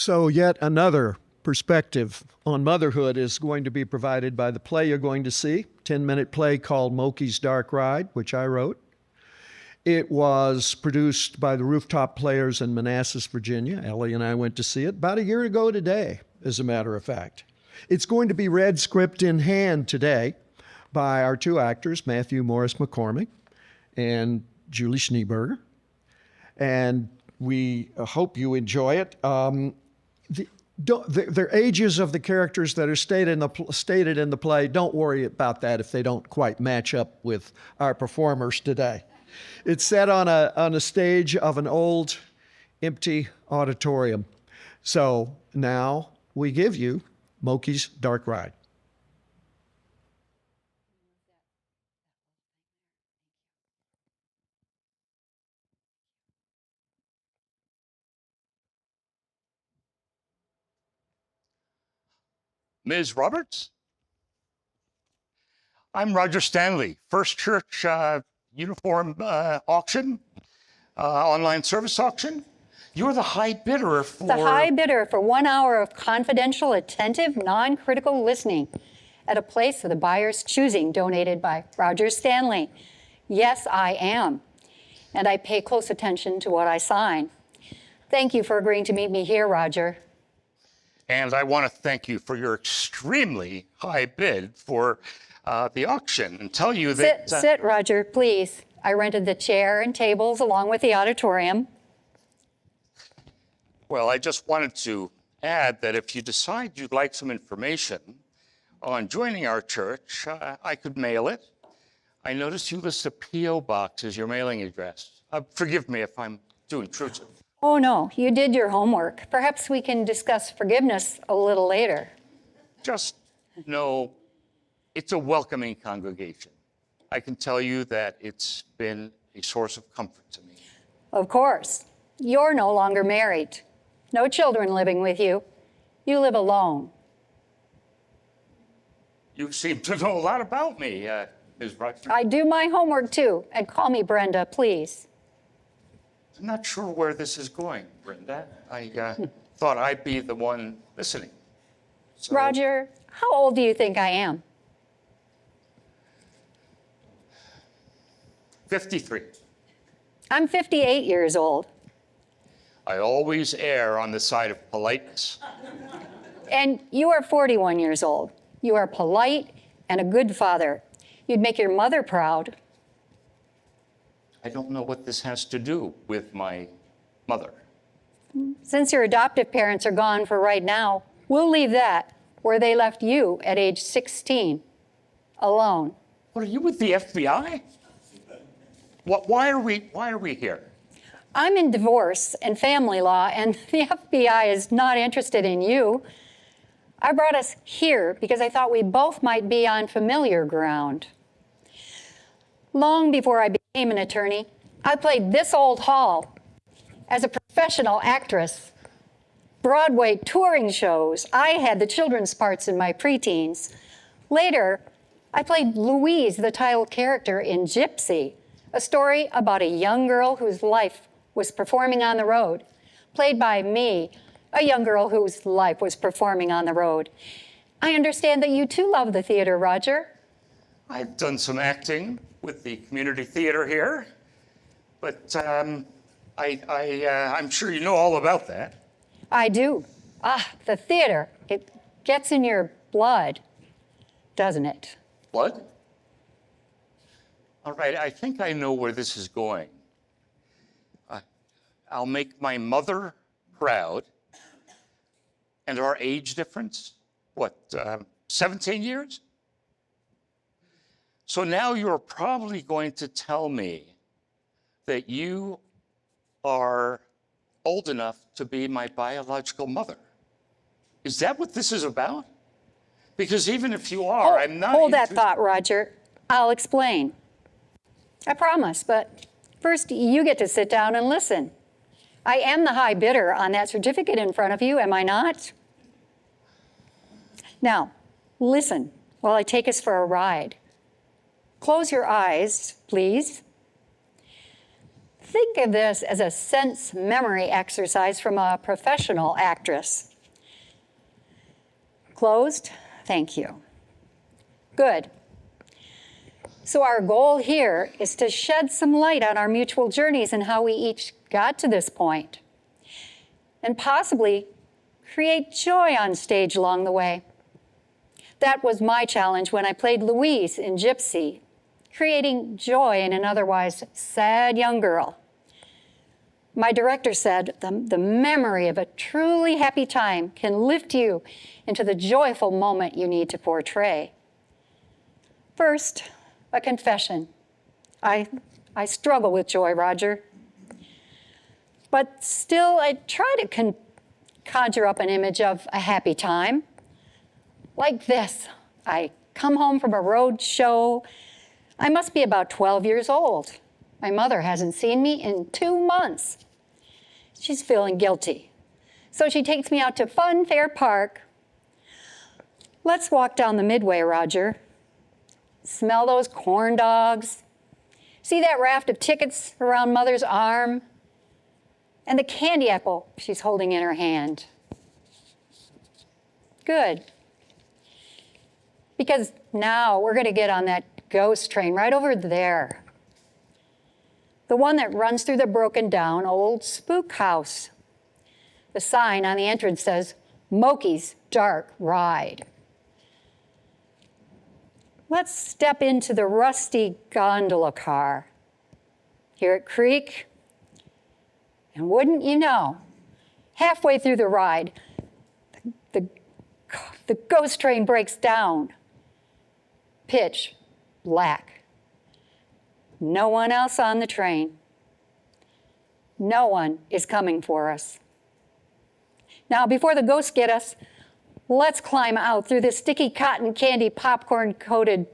So yet another perspective on motherhood is going to be provided by the play you're going to see, 10-minute play called Mokie's Dark Ride, which I wrote. It was produced by the Rooftop Players in Manassas, Virginia. Ellie and I went to see it about a year ago today, as a matter of fact. It's going to be read script in hand today by our two actors, Matthew Morris McCormick and Julie Schneeberger. And we hope you enjoy it. The ages of the characters that are stated in the play, don't worry about that if they don't quite match up with our performers today. It's set on a stage of an old, empty auditorium. So now we give you Mokie's Dark Ride. Ms. Roberts? I'm Roger Stanley, First Church uniform auction, online service auction. You're the high bidder for... The high bidder for 1 hour of confidential, attentive, non-critical listening at a place of the buyer's choosing, donated by Roger Stanley. Yes, I am. And I pay close attention to what I sign. Thank you for agreeing to meet me here, Roger. And I want to thank you for your extremely high bid for the auction and tell you that... Sit, Roger, please. I rented the chair and tables along with the auditorium. Well, I just wanted to add that if you decide you'd like some information on joining our church, I could mail it. I noticed you list a P.O. box as your mailing address. Forgive me if I'm too intrusive. Oh, no, you did your homework. Perhaps we can discuss forgiveness a little later. Just know it's a welcoming congregation. I can tell you that it's been a source of comfort to me. Of course. You're no longer married. No children living with you. You live alone. You seem to know a lot about me, Ms. Rochford. I do my homework too, and call me Brenda, please. I'm not sure where this is going, Brenda. I thought I'd be the one listening. So, Roger, how old do you think I am? 53. I'm 58 years old. I always err on the side of politeness. And you are 41 years old. You are polite and a good father. You'd make your mother proud. I don't know what this has to do with my mother. Since your adoptive parents are gone for right now, we'll leave that where they left you at age 16, alone. What, are you with the FBI? Why are we here? I'm in divorce and family law, and the FBI is not interested in you. I brought us here because I thought we both might be on familiar ground. Long before I became an attorney, I played this old hall as a professional actress. Broadway touring shows. I had the children's parts in my preteens. Later, I played Louise, the title character in Gypsy, a story about a young girl whose life was performing on the road, played by me, a young girl whose life was performing on the road. I understand that you too love the theater, Roger. I've done some acting with the community theater here, but I'm sure you know all about that. I do. The theater, it gets in your blood, doesn't it? Blood? All right, I think I know where this is going. I'll make my mother proud. And our age difference, what, 17 years? So now you're probably going to tell me that you are old enough to be my biological mother. Is that what this is about? Because even if you are, I'm not... Hold that thought, Roger. I'll explain. I promise, but first you get to sit down and listen. I am the high bidder on that certificate in front of you, am I not? Now, listen while I take us for a ride. Close your eyes, please. Think of this as a sense memory exercise from a professional actress. Closed? Thank you. Good. So our goal here is to shed some light on our mutual journeys and how we each got to this point, and possibly create joy on stage along the way. That was my challenge when I played Louise in Gypsy, creating joy in an otherwise sad young girl. My director said the memory of a truly happy time can lift you into the joyful moment you need to portray. First, a confession. I struggle with joy, Roger. But still, I try to conjure up an image of a happy time. Like this. I come home from a road show. I must be about 12 years old. My mother hasn't seen me in 2 months. She's feeling guilty. So she takes me out to Fun Fair Park. Let's walk down the midway, Roger. Smell those corn dogs. See that raft of tickets around Mother's arm? And the candy apple she's holding in her hand. Good. Because now we're going to get on that ghost train right over there. The one that runs through the broken down old spook house. The sign on the entrance says, Mokies Dark Ride. Let's step into the rusty gondola car. Hear it creak? And wouldn't you know, halfway through the ride, the ghost train breaks down. Pitch black. No one else on the train. No one is coming for us. Now, before the ghosts get us, let's climb out through the sticky cotton candy popcorn-coated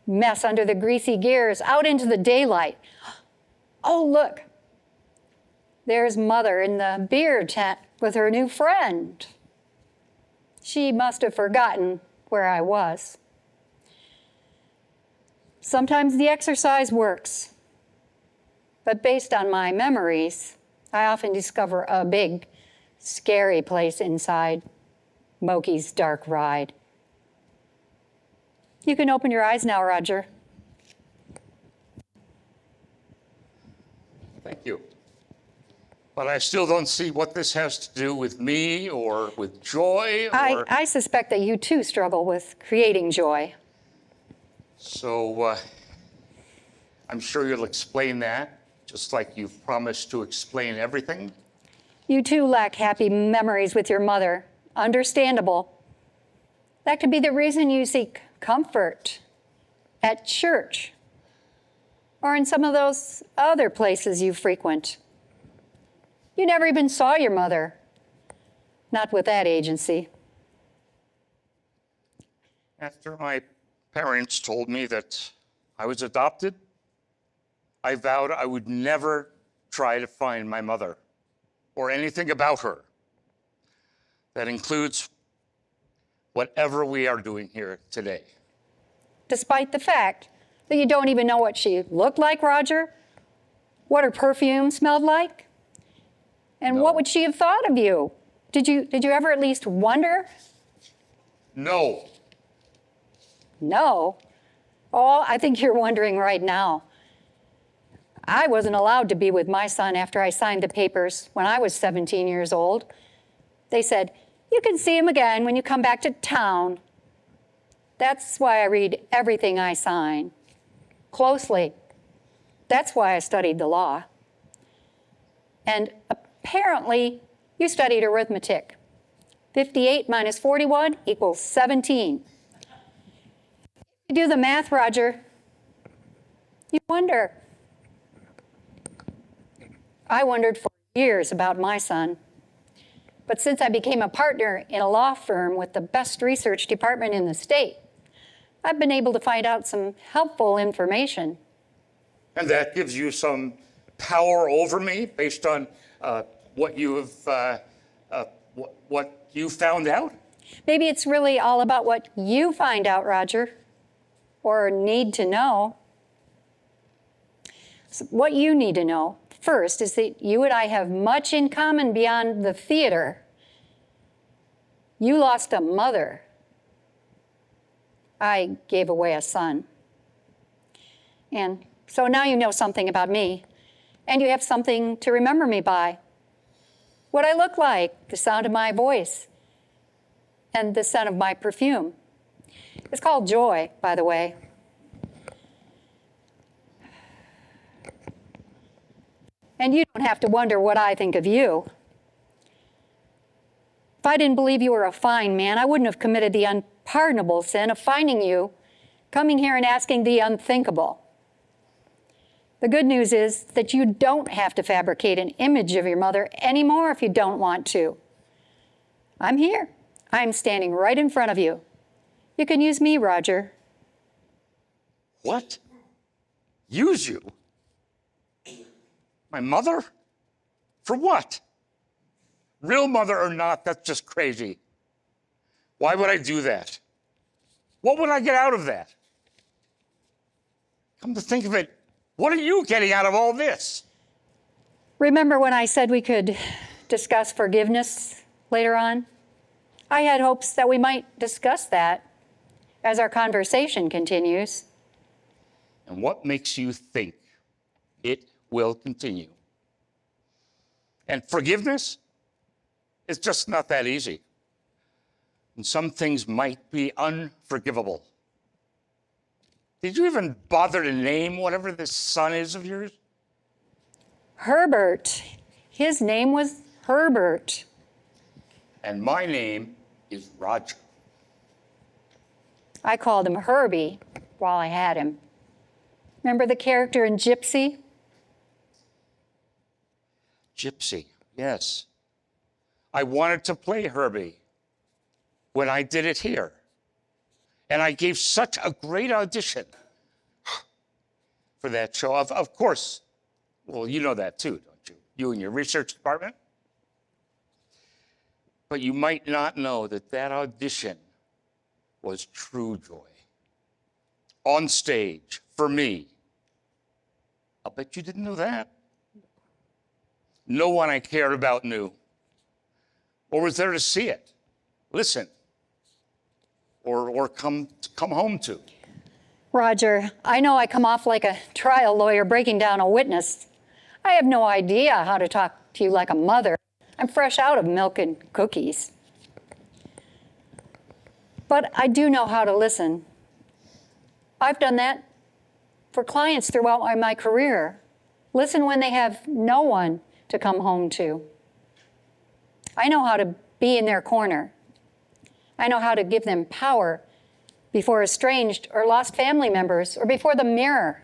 mess under the greasy gears, out into the daylight. Oh, look. There's Mother in the beer tent with her new friend. She must have forgotten where I was. Sometimes the exercise works, but based on my memories, I often discover a big, scary place inside Mokie's dark ride. You can open your eyes now, Roger. Thank you. But I still don't see what this has to do with me or with joy. I suspect that you too struggle with creating joy. So I'm sure you'll explain that, just like you've promised to explain everything. You too lack happy memories with your mother. Understandable. That could be the reason you seek comfort at church or in some of those other places you frequent. You never even saw your mother. Not with that agency. After my parents told me that I was adopted, I vowed I would never try to find my mother or anything about her. That includes whatever we are doing here today. Despite the fact that you don't even know what she looked like, Roger, what her perfume smelled like, and No. what would she have thought of you? Did you ever at least wonder? No. No. Oh, I think you're wondering right now. I wasn't allowed to be with my son after I signed the papers when I was 17 years old. They said, you can see him again when you come back to town. That's why I read everything I sign closely. That's why I studied the law. And apparently, you studied arithmetic. 58 minus 41 equals 17. You do the math, Roger. You wonder. I wondered for years about my son. But since I became a partner in a law firm with the best research department in the state, I've been able to find out some helpful information. And that gives you some power over me based on what you have, what you found out? Maybe it's really all about what you find out, Roger, or need to know. So what you need to know. First is that you and I have much in common beyond the theater. You lost a mother. I gave away a son. And so now you know something about me, and you have something to remember me by. What I look like, the sound of my voice, and the scent of my perfume. It's called joy, by the way. And you don't have to wonder what I think of you. If I didn't believe you were a fine man, I wouldn't have committed the unpardonable sin of finding you, coming here and asking the unthinkable. The good news is that you don't have to fabricate an image of your mother anymore if you don't want to. I'm here. I'm standing right in front of you. You can use me, Roger. What? Use you? My mother? For what? Real mother or not, that's just crazy. Why would I do that? What would I get out of that? Come to think of it, what are you getting out of all this? Remember when I said we could discuss forgiveness later on? I had hopes that we might discuss that as our conversation continues. And what makes you think it will continue? And forgiveness is just not that easy. And some things might be unforgivable. Did you even bother to name whatever this son is of yours? Herbert. His name was Herbert. And my name is Roger. I called him Herbie while I had him. Remember the character in Gypsy? Gypsy, yes. I wanted to play Herbie when I did it here. And I gave such a great audition for that show. Of course, well, you know that too, don't you? You and your research department. But you might not know that that audition was true joy. On stage, for me. I'll bet you didn't know that. No one I cared about knew, or was there to see it, listen, or come home to. Roger, I know I come off like a trial lawyer breaking down a witness. I have no idea how to talk to you like a mother. I'm fresh out of milk and cookies. But I do know how to listen. I've done that for clients throughout my career. Listen when they have no one to come home to. I know how to be in their corner. I know how to give them power before estranged or lost family members or before the mirror.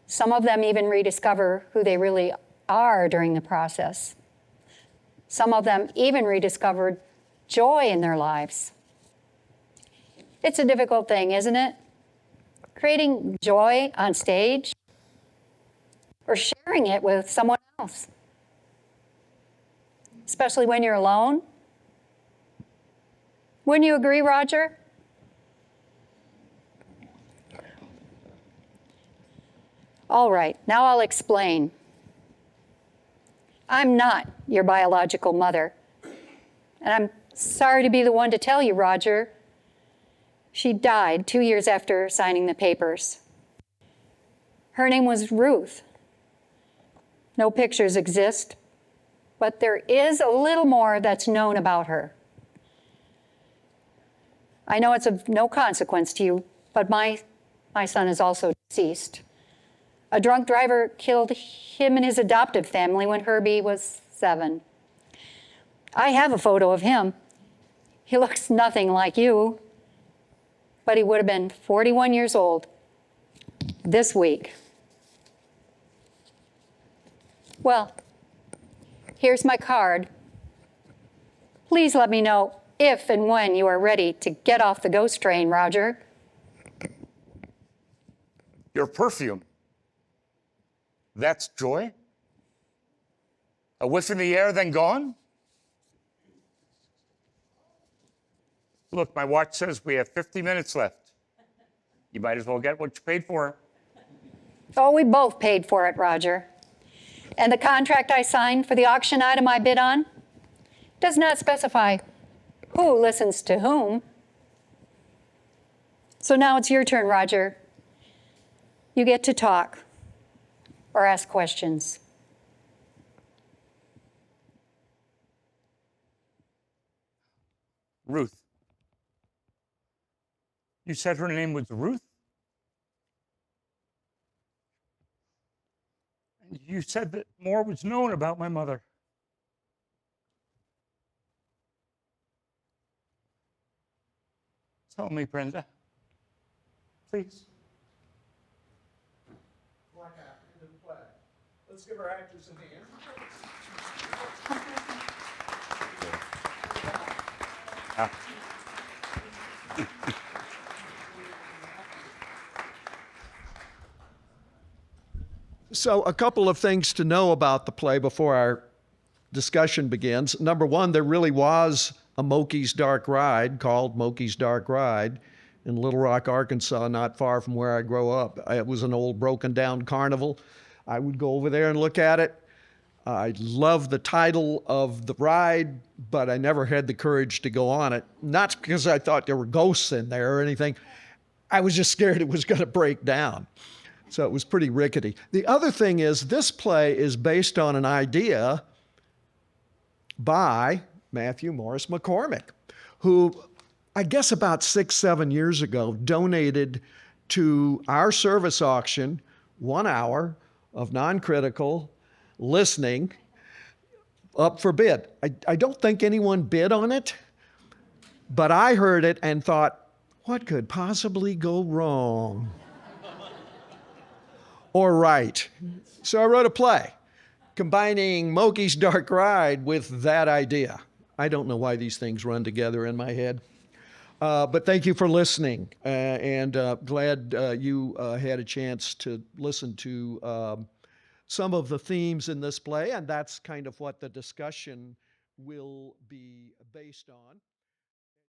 Some of them even rediscover who they really are during the process. Some of them even rediscovered joy in their lives. It's a difficult thing, isn't it? Creating joy on stage or sharing it with someone else, especially when you're alone. Wouldn't you agree, Roger? All right, now I'll explain. I'm not your biological mother, and I'm sorry to be the one to tell you, Roger. She died 2 years after signing the papers. Her name was Ruth. No pictures exist, but there is a little more that's known about her. I know it's of no consequence to you, but my son is also deceased. A drunk driver killed him and his adoptive family when Herbie was 7. I have a photo of him. He looks nothing like you, but he would have been 41 years old this week. Well, here's my card. Please let me know if and when you are ready to get off the ghost train, Roger. Your perfume. That's joy? A whiff in the air, then gone? Look, my watch says we have 50 minutes left. You might as well get what you paid for. Oh, we both paid for it, Roger. And the contract I signed for the auction item I bid on does not specify who listens to whom. So now it's your turn, Roger. You get to talk or ask questions. Ruth. You said her name was Ruth? And you said that more was known about my mother. Tell me, Brenda. Please. Black act into the play. Let's give our actors a hand. So, a couple of things to know about the play before our discussion begins. Number one, there really was a Mokies Dark Ride called Mokies Dark Ride in Little Rock, Arkansas, not far from where I grew up. It was an old broken down carnival. I would go over there and look at it. I loved the title of the ride, but I never had the courage to go on it. Not because I thought there were ghosts in there or anything. I was just scared it was going to break down. So it was pretty rickety. The other thing is, this play is based on an idea by Matthew Morris McCormick, who I guess about 6-7 years ago donated to our service auction 1 hour of non-critical listening up for bid. I don't think anyone bid on it, but I heard it and thought, what could possibly go wrong? Or right. So I wrote a play combining Mokie's Dark Ride with that idea. I don't know why these things run together in my head. But thank you for listening, and glad you had a chance to listen to some of the themes in this play, and that's kind of what the discussion will be based on.